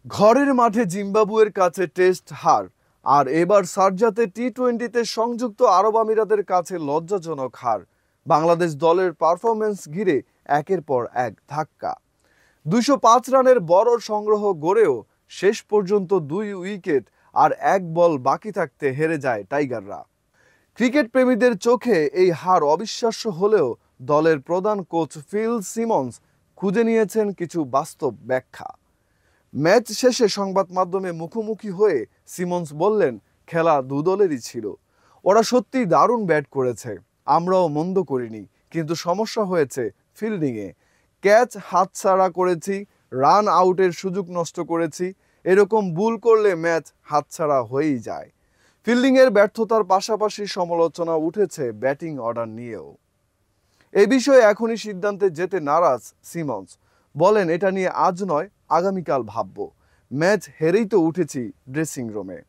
ঘরের মাঠে জিম্বাবুয়ের কাছে টেস্ট হার, আর এবার শারজাতে টি-20তে সংযুক্ত আরব আমিরাতের কাছে লজ্জাজনক হার। বাংলাদেশ দলের পারফরম্যান্স ঘিরে একের পর এক ধাক্কা। 205 রানের বড় সংগ্রহ গড়েও শেষ পর্যন্ত 2 উইকেট আর 1 বল বাকি থাকতে হেরে যায় টাইগাররা। ক্রিকেট প্রেমীদের চোখে এই হার অবিশ্বাস্য হলেও দলের প্রধান কোচ ফিল সিমন্স খুঁজে নিয়েছেন কিছু বাস্তব ব্যাখ্যা। ম্যাচ শেষে সংবাদ মাধ্যমে মুখোমুখি হয়ে সিমন্স বললেন, খেলা দু দলেরই ছিল। ওরা সত্যিই দারুণ ব্যাট করেছে, আমরাও মন্দ করিনি, কিন্তু সমস্যা হয়েছে ফিল্ডিংয়ে। ক্যাচ হাতছাড়া করেছি, রান আউটের সুযোগ নষ্ট করেছি। এরকম ভুল করলে ম্যাচ হাতছাড়া হয়েই যায়। ফিল্ডিংয়ের ব্যর্থতার পাশাপাশি সমালোচনা উঠেছে ব্যাটিং অর্ডার নিয়েও। এ বিষয়ে এখনই সিদ্ধান্তে যেতে নারাজ সিমন্স। বলেন, এটা নিয়ে আজ নয়, আগামীকাল ভাবব। ম্যাচ হেরেই তো উঠেছি ড্রেসিং রুমে।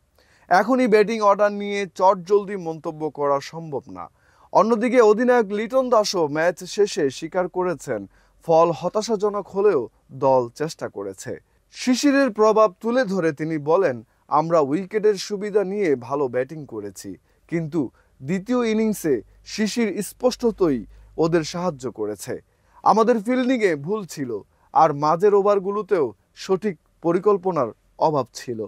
এখনই ব্যাটিং অর্ডার নিয়ে চটজলদি মন্তব্য করা সম্ভব না। অন্যদিকে অধিনায়ক লিটন দাসও ম্যাচ শেষে স্বীকার করেছেন, ফল হতাশাজনক হলেও দল চেষ্টা করেছে। শিশিরের প্রভাব তুলে ধরে তিনি বলেন, আমরা উইকেটের সুবিধা নিয়ে ভালো ব্যাটিং করেছি, কিন্তু দ্বিতীয় ইনিংসে শিশির স্পষ্টতই ওদের সাহায্য করেছে। আমাদের ফিল্ডিংয়ে ভুল ছিল, আর মাঝের ওভারগুলোতেও সঠিক পরিকল্পনার অভাব ছিল।